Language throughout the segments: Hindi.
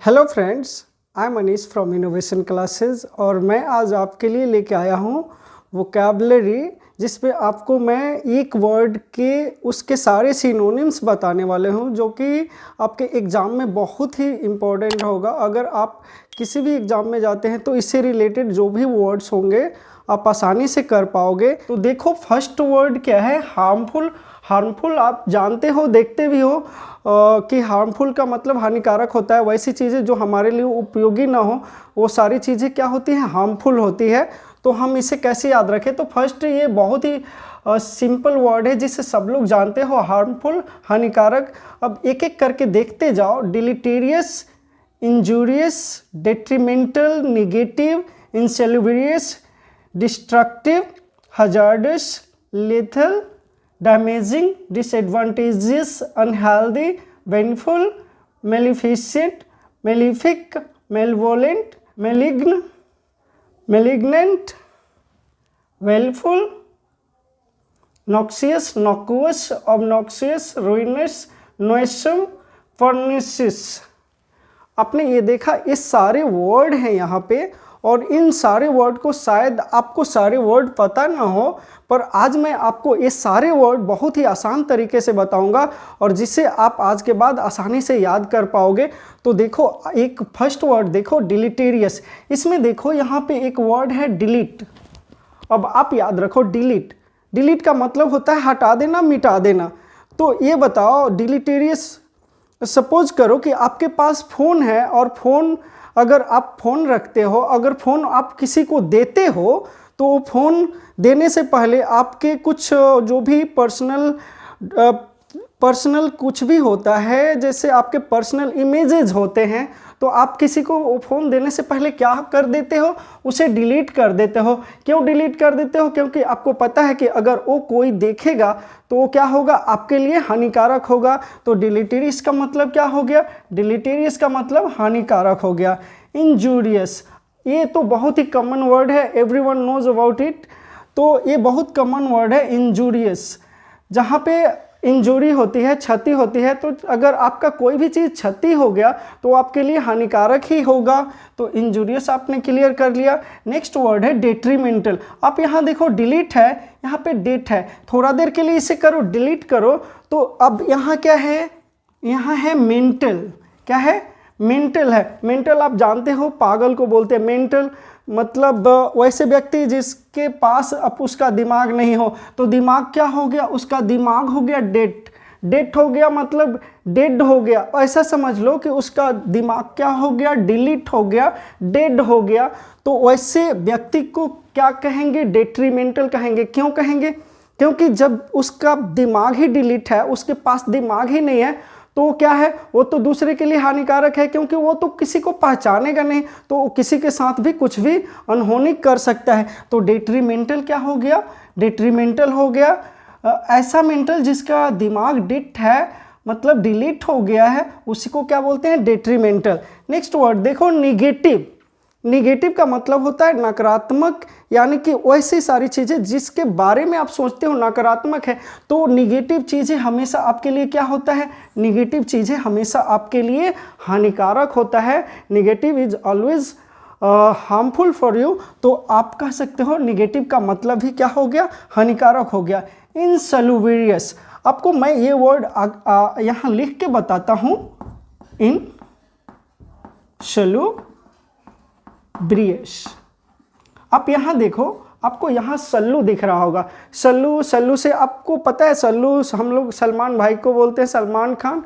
Hello friends, I am Anis from innovation classes और मैं आज आपके लिए लेके आया हूँ वोकैबलरी जिसमें आपको मैं एक वर्ड के उसके सारे सिनोनिम्स बताने वाले हूँ जो कि आपके एग्ज़ाम में बहुत ही इम्पोर्टेंट होगा। अगर आप किसी भी एग्ज़ाम में जाते हैं तो इससे रिलेटेड जो भी वर्ड्स होंगे आप आसानी से कर पाओगे। तो देखो, फर्स्ट वर्ड क्या है? हार्मफुल। हार्मफुल आप जानते हो, देखते भी हो कि हार्मफुल का मतलब हानिकारक होता है। वैसी चीज़ें जो हमारे लिए उपयोगी ना हो वो सारी चीज़ें क्या होती हैं? हार्मफुल होती है। तो हम इसे कैसे याद रखें? तो फर्स्ट ये बहुत ही सिंपल वर्ड है जिसे सब लोग जानते हो, हार्मफुल, हानिकारक। अब एक एक करके देखते जाओ। Deleterious, injurious, detrimental, negative, insalubrious, destructive, hazardous, lethal, damaging, disadvantageous, unhealthy, baneful, maleficent, malefic, malevolent, malignant, baleful, noxious, noxious, obnoxious, ruinous, noisome, pernicious। आपने ये देखा, ये सारे वर्ड हैं यहाँ पे और इन सारे वर्ड को शायद आपको सारे वर्ड पता ना हो, पर आज मैं आपको ये सारे वर्ड बहुत ही आसान तरीके से बताऊंगा और जिसे आप आज के बाद आसानी से याद कर पाओगे। तो देखो, एक फर्स्ट वर्ड देखो, डिलीटेरियस। इसमें देखो यहाँ पे एक वर्ड है डिलीट। अब आप याद रखो, डिलीट, डिलीट का मतलब होता है हटा देना, मिटा देना। तो ये बताओ, डिलीटेरियस, सपोज करो कि आपके पास फ़ोन है और फ़ोन, अगर आप फ़ोन रखते हो, अगर फ़ोन आप किसी को देते हो तो फ़ोन देने से पहले आपके कुछ जो भी पर्सनल कुछ भी होता है, जैसे आपके पर्सनल इमेजेस होते हैं, तो आप किसी को वो फ़ोन देने से पहले क्या कर देते हो? उसे डिलीट कर देते हो। क्यों डिलीट कर देते हो? क्योंकि आपको पता है कि अगर वो कोई देखेगा तो वो क्या होगा? आपके लिए हानिकारक होगा। तो डिलीटेरियस का मतलब क्या हो गया? डिलीटेरियस का मतलब हानिकारक हो गया। इंजूरियस, ये तो बहुत ही कॉमन वर्ड है, एवरीवन नोज अबाउट इट। तो ये बहुत कॉमन वर्ड है इंजूरियस। जहाँ पे इंजरी होती है, क्षति होती है, तो अगर आपका कोई भी चीज़ क्षति हो गया तो आपके लिए हानिकारक ही होगा। तो इंजूरियस आपने क्लियर कर लिया। नेक्स्ट वर्ड है डेट्रीमेंटल। आप यहाँ देखो, डिलीट है, यहाँ पे डेट है, थोड़ा देर के लिए इसे करो, डिलीट करो। तो अब यहाँ क्या है? यहाँ है मेंटल। क्या है? मेंटल है। मेंटल आप जानते हो, पागल को बोलते हैं मेंटल, मतलब वैसे व्यक्ति जिसके पास अब उसका दिमाग नहीं हो। तो दिमाग क्या हो गया? उसका दिमाग हो गया डेट। डेट हो गया मतलब डेड हो गया। ऐसा समझ लो कि उसका दिमाग क्या हो गया? डिलीट हो गया, डेड हो गया। तो वैसे व्यक्ति को क्या कहेंगे? डेट्रीमेंटल कहेंगे। क्यों कहेंगे? क्योंकि जब उसका दिमाग ही डिलीट है, उसके पास दिमाग ही नहीं है, तो क्या है? वो तो दूसरे के लिए हानिकारक है, क्योंकि वो तो किसी को पहचानेगा नहीं, तो किसी के साथ भी कुछ भी अनहोनी कर सकता है। तो डेट्रीमेंटल क्या हो गया? डेट्रीमेंटल हो गया ऐसा मेंटल जिसका दिमाग डिट है, मतलब डिलीट हो गया है, उसी को क्या बोलते हैं? डेट्रीमेंटल। नेक्स्ट वर्ड देखो, निगेटिव। निगेटिव का मतलब होता है नकारात्मक, यानी कि वैसी सारी चीज़ें जिसके बारे में आप सोचते हो नकारात्मक है। तो निगेटिव चीज़ें हमेशा आपके लिए क्या होता है? निगेटिव चीज़ें हमेशा आपके लिए हानिकारक होता है। Negative is always harmful for you. तो आप कह सकते हो निगेटिव का मतलब ही क्या हो गया? हानिकारक हो गया। इनसल्यूब्रियस, आपको मैं ये वर्ड यहाँ लिख के बताता हूँ। इनसल्यूब्रियस। आप यहाँ देखो, आपको यहाँ सल्लू दिख रहा होगा। सल्लू, सल्लू से आपको पता है, सल्लू हम लोग सलमान भाई को बोलते हैं, सलमान खान।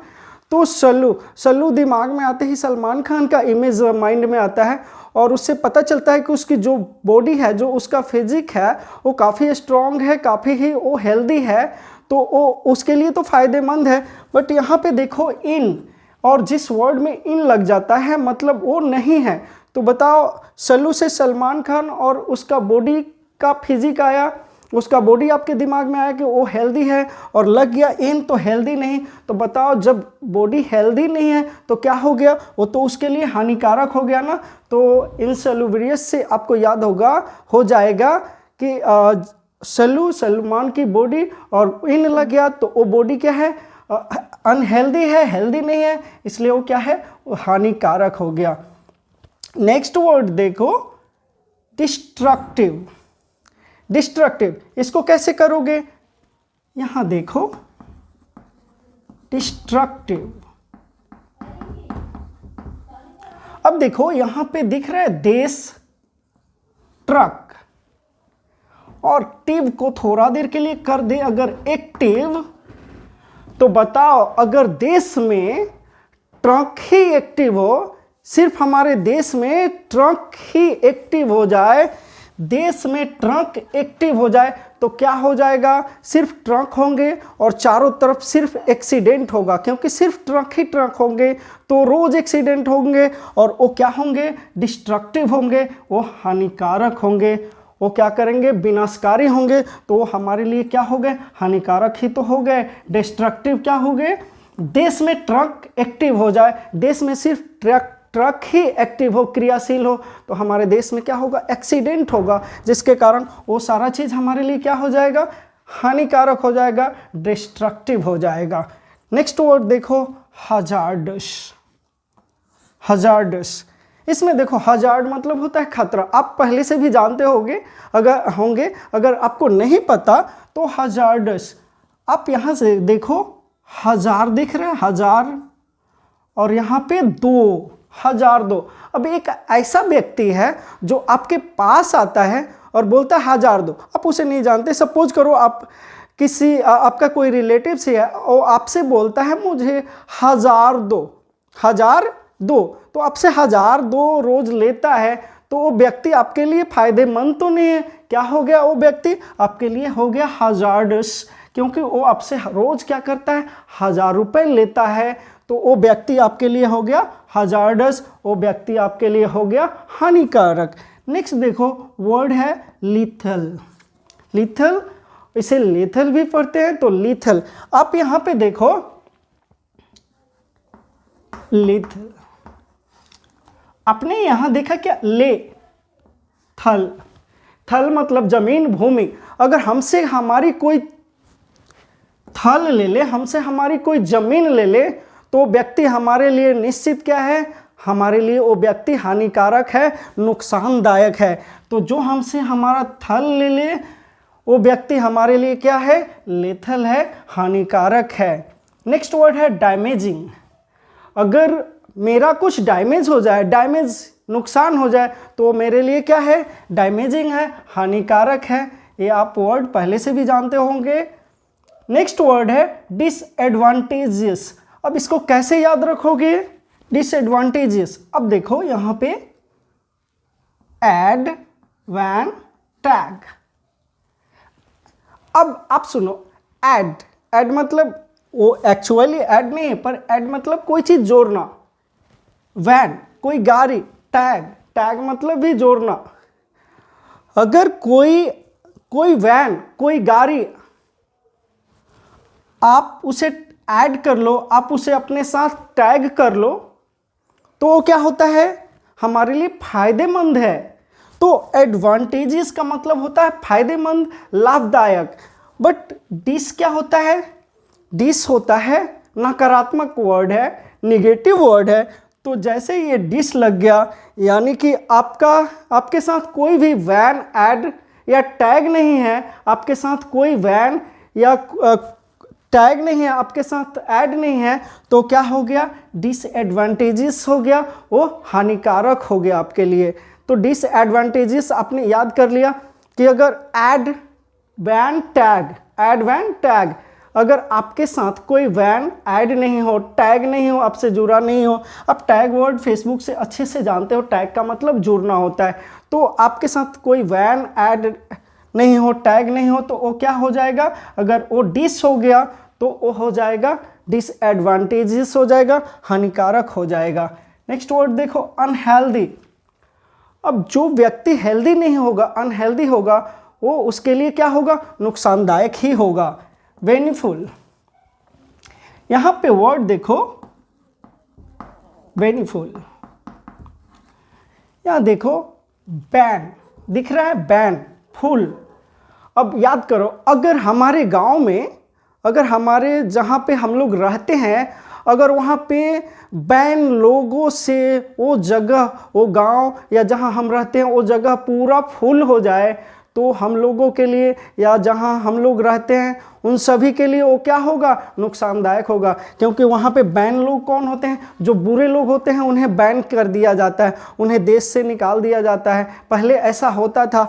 तो सल्लू, सल्लू दिमाग में आते ही सलमान खान का इमेज माइंड में आता है और उससे पता चलता है कि उसकी जो बॉडी है, जो उसका फिजिक है, वो काफ़ी स्ट्रॉन्ग है, काफ़ी ही वो हेल्दी है, तो वो उसके लिए तो फायदेमंद है। बट यहाँ पे देखो इन, और जिस वर्ड में इन लग जाता है मतलब वो नहीं है। तो बताओ, सल्लू से सलमान खान और उसका बॉडी का फिजिक आया, उसका बॉडी आपके दिमाग में आया कि वो हेल्दी है, और लग गया इन तो हेल्दी नहीं। तो बताओ, जब बॉडी हेल्दी नहीं है तो क्या हो गया? वो तो उसके लिए हानिकारक हो गया ना। तो इनसल्यूब्रियस से आपको याद होगा, हो जाएगा कि सल्लू, सलमान की बॉडी, और इन लग गया तो वो बॉडी क्या है? अनहेल्दी है, हेल्दी नहीं है, इसलिए वो क्या है, वो हानिकारक हो गया। नेक्स्ट वर्ड देखो, डिस्ट्रक्टिव। डिस्ट्रक्टिव इसको कैसे करोगे, यहां देखो, डिस्ट्रक्टिव। अब देखो यहां पे दिख रहा है देश, ट्रक, और टिव को थोड़ा देर के लिए कर दे अगर एक्टिव, तो बताओ अगर देश में ट्रक ही एक्टिव हो, सिर्फ हमारे देश में ट्रक ही एक्टिव हो जाए, देश में ट्रक एक्टिव हो जाए तो क्या हो जाएगा, सिर्फ ट्रक होंगे और चारों तरफ सिर्फ एक्सीडेंट होगा, क्योंकि सिर्फ ट्रक ही ट्रक होंगे तो रोज एक्सीडेंट होंगे और वो क्या होंगे, डिस्ट्रक्टिव होंगे, वो हानिकारक होंगे, वो क्या करेंगे, विनाशकारी होंगे, तो वो हमारे लिए क्या हो गए, हानिकारक ही तो हो गए। डिस्ट्रक्टिव क्या हो गए, देश में ट्रक एक्टिव हो जाए, देश में सिर्फ ट्रक ही एक्टिव हो, क्रियाशील हो, तो हमारे देश में क्या होगा, एक्सीडेंट होगा, जिसके कारण वो सारा चीज हमारे लिए क्या हो जाएगा, हानिकारक हो जाएगा, डिस्ट्रक्टिव हो जाएगा। नेक्स्ट वर्ड देखो, हजार्डस। हजार्डस, इसमें देखो हजार्ड मतलब होता है खतरा, आप पहले से भी जानते होंगे, अगर आपको नहीं पता तो हजार्डस, आप यहां से देखो, हजार दिख रहा है, हजार, और यहाँ पे 2,002। अब एक ऐसा व्यक्ति है जो आपके पास आता है और बोलता है 1002, आप उसे नहीं जानते, सपोज करो आप किसी आपका कोई रिलेटिव से है और आपसे बोलता है मुझे 1002, 1002, तो आपसे 1002 रोज लेता है, तो वो व्यक्ति आपके लिए फायदेमंद तो नहीं है, क्या हो गया, वो व्यक्ति आपके लिए हो गया हजार्डस, क्योंकि वो आपसे रोज क्या करता है, 1000 रुपये लेता है, तो वो व्यक्ति आपके लिए हो गया हजार्डस, वो व्यक्ति आपके लिए हो गया हानिकारक। नेक्स्ट देखो वर्ड है लीथल। लीथल, इसे लीथल भी पढ़ते हैं, तो लीथल, आप यहां पे देखो, लीथल, आपने यहां देखा क्या, ले, थल, थल मतलब जमीन, भूमि, अगर हमसे हमारी कोई थल ले ले, हमसे हमारी कोई जमीन ले ले, तो व्यक्ति हमारे लिए निश्चित क्या है, हमारे लिए वो व्यक्ति हानिकारक है, नुकसानदायक है, तो जो हमसे हमारा थल ले ले वो व्यक्ति हमारे लिए क्या है, लेथल है, हानिकारक है। नेक्स्ट वर्ड है डैमेजिंग। अगर मेरा कुछ डैमेज हो जाए, डैमेज नुकसान हो जाए, तो मेरे लिए क्या है, डैमेजिंग है, हानिकारक है, ये आप वर्ड पहले से भी जानते होंगे। नेक्स्ट वर्ड है डिसएडवांटेजेस। अब इसको कैसे याद रखोगे, डिसएडवांटेजेस, अब देखो यहां पे एड, वैन, टैग। अब आप सुनो, एड, एड मतलब वो एक्चुअली ऐड नहीं है, पर ऐड मतलब कोई चीज जोड़ना, वैन कोई गाड़ी, टैग, टैग मतलब भी जोड़ना। अगर कोई वैन, कोई गाड़ी आप उसे ऐड कर लो, आप उसे अपने साथ टैग कर लो, तो वो क्या होता है, हमारे लिए फायदेमंद है। तो एडवांटेजेस का मतलब होता है फायदेमंद, लाभदायक। बट डिस क्या होता है, डिस होता है नकारात्मक वर्ड है, निगेटिव वर्ड है। तो जैसे ये डिस लग गया, यानी कि आपके साथ कोई भी वैन, ऐड या टैग नहीं है, आपके साथ कोई वैन या टैग नहीं है, आपके साथ ऐड नहीं है, तो क्या हो गया, डिसएडवांटेजेस हो गया, वो हानिकारक हो गया आपके लिए। तो डिसएडवांटेजेस आपने याद कर लिया कि अगर advantage, advantage, अगर आपके साथ कोई वैन ऐड नहीं हो, टैग नहीं हो, आपसे जुड़ा नहीं हो, आप टैग वर्ड फेसबुक से अच्छे से जानते हो, टैग का मतलब जुड़ना होता है, तो आपके साथ कोई वैन ऐड नहीं हो, टैग नहीं हो, तो वो क्या हो जाएगा, अगर वो डिस हो गया तो वो हो जाएगा डिसएडवांटेजेस हो जाएगा, हानिकारक हो जाएगा। नेक्स्ट वर्ड देखो अनहेल्दी। अब जो व्यक्ति हेल्दी नहीं होगा, अनहेल्दी होगा, वो उसके लिए क्या होगा, नुकसानदायक ही होगा। बेनिफुल, यहां पे वर्ड देखो बेनिफुल, यहां देखो बैन दिख रहा है, बैन, फुल। अब याद करो, अगर हमारे गांव में अगर हमारे जहाँ पे हम लोग रहते हैं अगर वहाँ पे बैन लोगों से वो जगह, वो गांव या जहाँ हम रहते हैं वो जगह पूरा फुल हो जाए तो हम लोगों के लिए या जहाँ हम लोग रहते हैं उन सभी के लिए वो क्या होगा, नुकसानदायक होगा। क्योंकि वहाँ पे बैन लोग कौन होते हैं, जो बुरे लोग होते हैं उन्हें बैन कर दिया जाता है, उन्हें देश से निकाल दिया जाता है। पहले ऐसा होता था।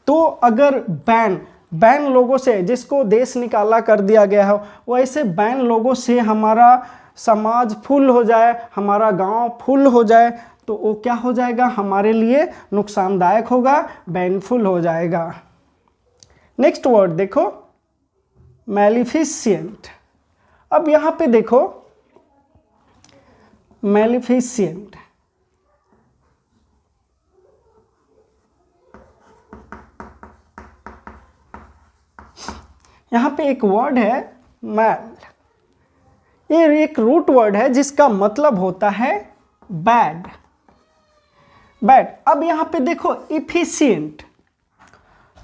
तो अगर बैन लोगों से, जिसको देश निकाला कर दिया गया हो, वैसे बैन लोगों से हमारा समाज फुल हो जाए, हमारा गांव फुल हो जाए तो वो क्या हो जाएगा, हमारे लिए नुकसानदायक होगा, बैनफुल हो जाएगा। नेक्स्ट वर्ड देखो, मैलिफिशिएंट। अब यहां पे देखो मैलिफिशिएंट, यहां पे एक वर्ड है मैल। ये एक रूट वर्ड है जिसका मतलब होता है बैड। अब यहां पे देखो इफिशिएंट,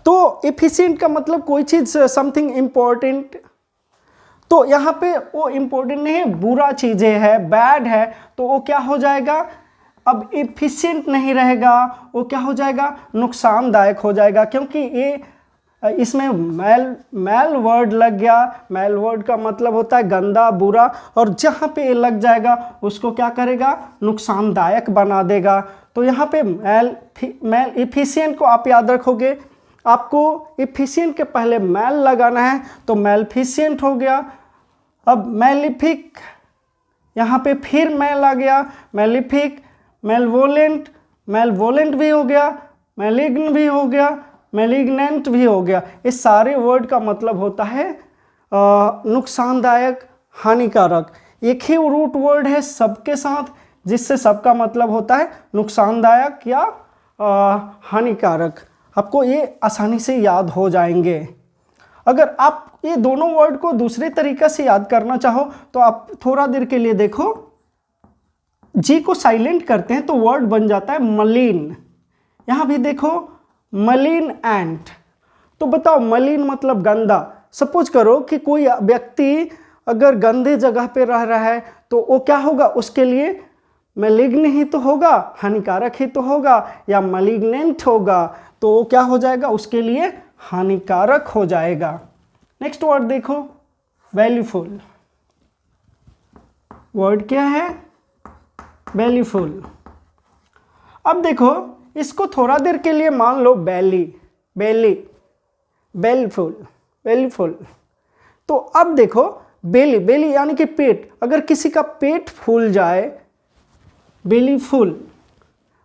तो इफिशिएंट का मतलब कोई चीज समथिंग इंपॉर्टेंट, तो यहां पे वो इंपॉर्टेंट नहीं है, बुरा चीजें है, बैड है, तो वो क्या हो जाएगा, अब इफिशिएंट नहीं रहेगा, वो क्या हो जाएगा, नुकसानदायक हो जाएगा। क्योंकि ये इसमें मैल वर्ड लग गया। मैल वर्ड का मतलब होता है गंदा, बुरा, और जहाँ पे ये लग जाएगा उसको क्या करेगा, नुकसानदायक बना देगा। तो यहाँ पे मैल इफिशिएंट को आप याद रखोगे, आपको इफिशिएंट के पहले मैल लगाना है तो मैलफिशिएंट हो गया। अब मैलिफिक, यहाँ पे फिर मैल आ गया, मैलिफिक, मैलवोलेंट भी हो गया, मैलिग्न भी हो गया, मैलिग्नेंट भी हो गया। इस सारे वर्ड का मतलब होता है नुकसानदायक, हानिकारक। एक ही रूट वर्ड है सबके साथ, जिससे सबका मतलब होता है नुकसानदायक या हानिकारक। आपको ये आसानी से याद हो जाएंगे। अगर आप ये दोनों वर्ड को दूसरे तरीके से याद करना चाहो तो आप थोड़ा देर के लिए देखो, जी को साइलेंट करते हैं तो वर्ड बन जाता है मलिन। यहां भी देखो मलिन एंट। तो बताओ मलिन मतलब गंदा। सपोज करो कि कोई व्यक्ति अगर गंदे जगह पे रह रहा है तो वो क्या होगा, उसके लिए मैलिग्न ही तो होगा, हानिकारक ही तो होगा, या मैलिग्नेंट होगा, तो वो क्या हो जाएगा, उसके लिए हानिकारक हो जाएगा। नेक्स्ट वर्ड देखो वैल्यूफुल। वर्ड क्या है, वैल्यूफुल। अब देखो इसको थोड़ा देर के लिए मान लो वैल्यूफुल। तो अब देखो बेली यानी कि पेट, अगर किसी का पेट फूल जाए, बेलीफुल,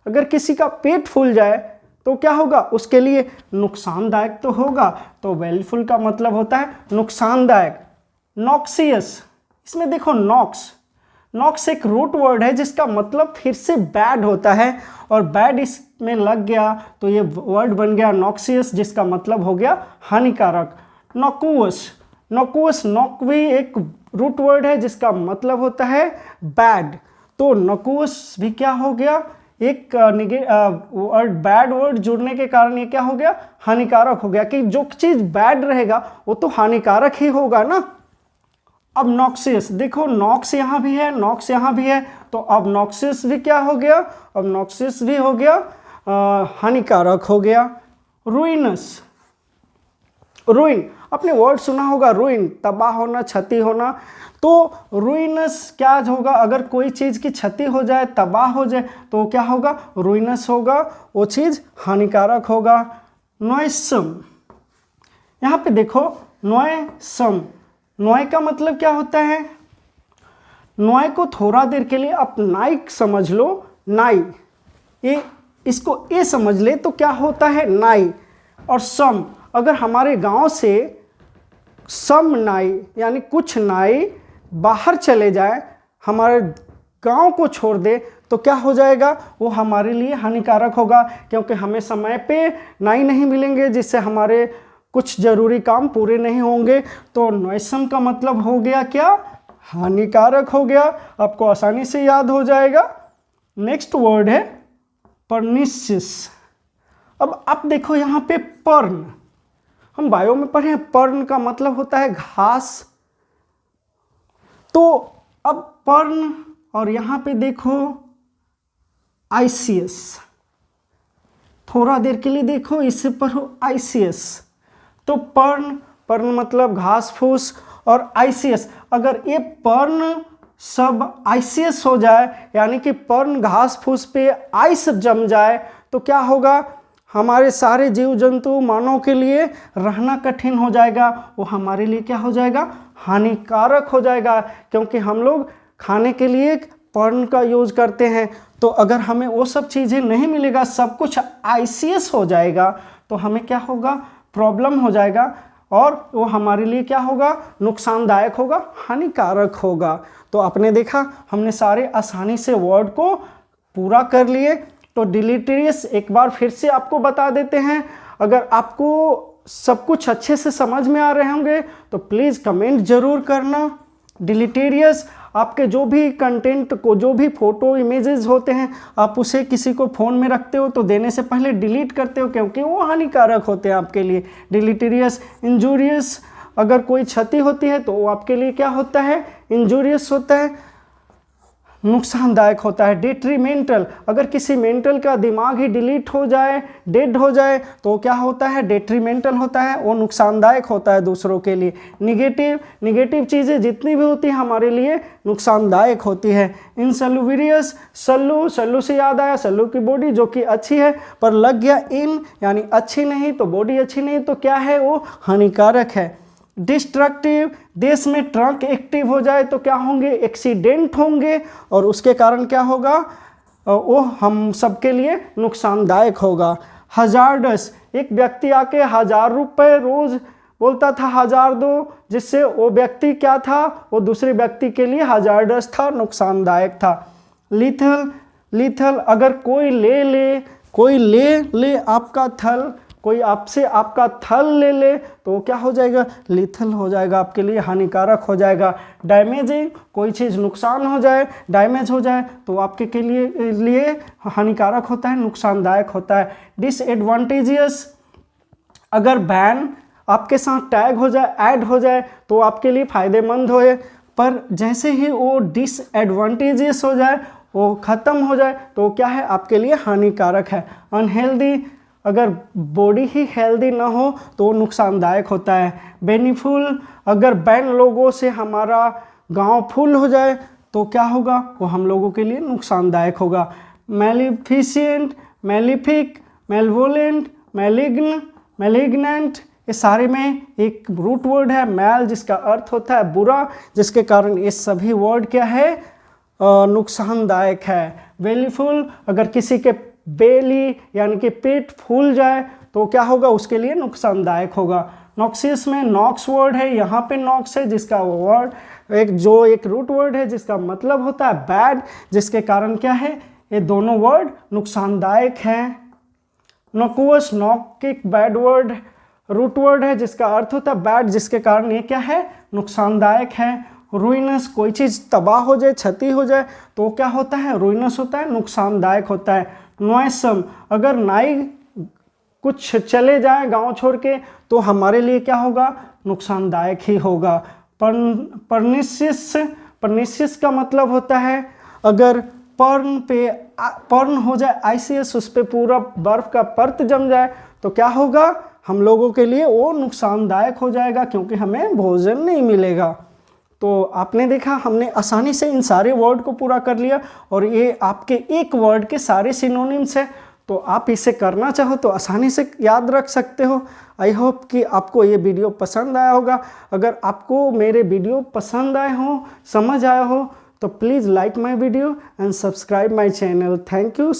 अगर किसी का पेट फूल जाए तो क्या होगा, उसके लिए नुकसानदायक तो होगा। तो वैल्यूफुल का मतलब होता है नुकसानदायक। नॉक्सियस, इसमें देखो नॉक्स एक रूट वर्ड है जिसका मतलब फिर से बैड होता है, और बैड इसमें लग गया तो ये वर्ड बन गया नॉक्सियस, जिसका मतलब हो गया हानिकारक। नॉक्वस भी एक रूट वर्ड है जिसका मतलब होता है बैड, तो नॉक्वस भी क्या हो गया, एक वर्ड बैड वर्ड जुड़ने के कारण ये क्या हो गया, हानिकारक हो गया। कि जो चीज बैड रहेगा वो तो हानिकारक ही होगा ना। अब नॉक्सियस, देखो नॉक्स यहाँ भी है, नॉक्स यहाँ भी है, तो अब नॉक्सियस भी क्या हो गया, अब नॉक्सियस भी हो गया हानिकारक हो गया। रुइनस, रुइन, आपने वर्ड सुना होगा रुइन, तबाह होना, क्षति होना। तो रुइनस क्या होगा, अगर कोई चीज़ की क्षति हो जाए, तबाह हो जाए, तो क्या होगा, रुइनस होगा, वो चीज़ हानिकारक होगा। नॉयसम, यहाँ पे देखो नॉयसम, नॉय का मतलब क्या होता है, नॉय को थोड़ा देर के लिए आप नाइक समझ लो, नाई, ये इसको ए समझ ले तो क्या होता है नाई। और सम, अगर हमारे गांव से सम नाई यानी कुछ नाई बाहर चले जाए, हमारे गांव को छोड़ दे, तो क्या हो जाएगा, वो हमारे लिए हानिकारक होगा, क्योंकि हमें समय पे नाई नहीं मिलेंगे, जिससे हमारे कुछ जरूरी काम पूरे नहीं होंगे। तो नॉयसम का मतलब हो गया क्या, हानिकारक हो गया। आपको आसानी से याद हो जाएगा। नेक्स्ट वर्ड है परनिशियस। अब आप देखो यहाँ पे पर्न, हम बायो में पढ़े हैं, पर्न का मतलब होता है घास, तो अब पर्ण और यहाँ पे देखो ICS, थोड़ा देर के लिए देखो इससे पढ़ो ICS। तो पर्ण, पर्ण मतलब घास फूस, और ICS, अगर ये पर्ण सब ICS हो जाए, यानी कि पर्ण घास फूस पे आइस जम जाए, तो क्या होगा, हमारे सारे जीव जंतु मानव के लिए रहना कठिन हो जाएगा। वो हमारे लिए क्या हो जाएगा, हानिकारक हो जाएगा, क्योंकि हम लोग खाने के लिए पर्ण का यूज करते हैं। तो अगर हमें वो सब चीज़ें नहीं मिलेगा, सब कुछ ICS हो जाएगा, तो हमें क्या होगा, प्रॉब्लम हो जाएगा, और वो हमारे लिए क्या होगा, नुकसानदायक होगा, हानिकारक होगा। तो आपने देखा हमने सारे आसानी से वर्ड को पूरा कर लिए। तो डिलीटेरियस एक बार फिर से आपको बता देते हैं। अगर आपको सब कुछ अच्छे से समझ में आ रहे होंगे तो प्लीज़ कमेंट जरूर करना। डिलीटेरियस आपके जो भी कंटेंट को, जो भी फोटो इमेजेस होते हैं, आप उसे किसी को फ़ोन में रखते हो तो देने से पहले डिलीट करते हो, क्योंकि वो हानिकारक होते हैं आपके लिए। डिलीटेरियस, इंजूरियस, अगर कोई क्षति होती है तो वो आपके लिए क्या होता है, इंजूरियस होता है, नुकसानदायक होता है। डेट्रीमेंटल, अगर किसी मेंटल का दिमाग ही डिलीट हो जाए, डेड हो जाए, तो क्या होता है, डेट्रीमेंटल होता है, वो नुकसानदायक होता है दूसरों के लिए। निगेटिव, निगेटिव चीज़ें जितनी भी होती हैं हमारे लिए नुकसानदायक होती है। इनसल्यूविरियस, सल्लू, सल्लू से याद आया, सल्लू की बॉडी जो कि अच्छी है, पर लग गया इन, यानी अच्छी नहीं, तो बॉडी अच्छी नहीं, तो क्या है, वो हानिकारक है। डिस्ट्रक्टिव, देश में ट्रक एक्टिव हो जाए तो क्या होंगे, एक्सीडेंट होंगे, और उसके कारण क्या होगा, वो हम सबके लिए नुकसानदायक होगा। हजार्डस, एक व्यक्ति आके 1000 रुपये रोज बोलता था, 1000 दो, जिससे वो व्यक्ति क्या था, वो दूसरे व्यक्ति के लिए हजार्डस था, नुकसानदायक था। लीथल, लीथल, अगर कोई ले ले आपका थल, कोई आपसे आपका थल ले ले, तो क्या हो जाएगा, लीथल हो जाएगा, आपके लिए हानिकारक हो जाएगा। डैमेजिंग, कोई चीज़ नुकसान हो जाए, डैमेज हो जाए, तो आपके के लिए हानिकारक होता है, नुकसानदायक होता है। डिसएडवांटेजियस, अगर बैन आपके साथ टैग हो जाए, ऐड हो जाए, तो आपके लिए फ़ायदेमंद हो, पर जैसे ही वो डिसएडवांटेजियस हो जाए, वो ख़त्म हो जाए, तो क्या है, आपके लिए हानिकारक है। अनहेल्दी, अगर बॉडी ही हेल्दी ना हो तो नुकसानदायक होता है। बेनिफुल, अगर बैन लोगों से हमारा गांव फुल हो जाए तो क्या होगा, वो हम लोगों के लिए नुकसानदायक होगा। मैलिफिशिएंट, मैलिफिक, मेलवोलेंट, मैलिग्न, मैलिग्नेंट, ये सारे में एक रूट वर्ड है मैल, जिसका अर्थ होता है बुरा, जिसके कारण ये सभी वर्ड क्या है, नुकसानदायक है। बेलीफुल, अगर किसी के बेली यानी कि पेट फूल जाए तो क्या होगा, उसके लिए नुकसानदायक होगा। नॉक्सियस में नॉक्स वर्ड है, यहाँ पे नॉक्स है, जिसका वर्ड एक रूट वर्ड है, जिसका मतलब होता है बैड, जिसके कारण क्या है, ये दोनों वर्ड नुकसानदायक हैं। नॉकुअस, नॉक एक बैड वर्ड रूट वर्ड है, जिसका अर्थ होता है बैड, जिसके कारण ये क्या है, नुकसानदायक है। रुइनस, कोई चीज़ तबाह हो जाए, क्षति हो जाए, तो क्या होता है, रुइनस होता है, नुकसानदायक होता है। नॉयसम, अगर नाई कुछ चले जाए गांव छोड़ के, तो हमारे लिए क्या होगा, नुकसानदायक ही होगा। परनिशियस, परनिशियस का मतलब होता है अगर पर्ण हो जाए ICS, उस पर पूरा बर्फ का परत जम जाए, तो क्या होगा, हम लोगों के लिए वो नुकसानदायक हो जाएगा, क्योंकि हमें भोजन नहीं मिलेगा। तो आपने देखा हमने आसानी से इन सारे वर्ड को पूरा कर लिया, और ये आपके एक वर्ड के सारे सिनोनिम्स हैं, तो आप इसे करना चाहो तो आसानी से याद रख सकते हो। आई होप कि आपको ये वीडियो पसंद आया होगा। अगर आपको मेरे वीडियो पसंद आए हो, समझ आया हो, तो please like my video and subscribe my channel. Thank you.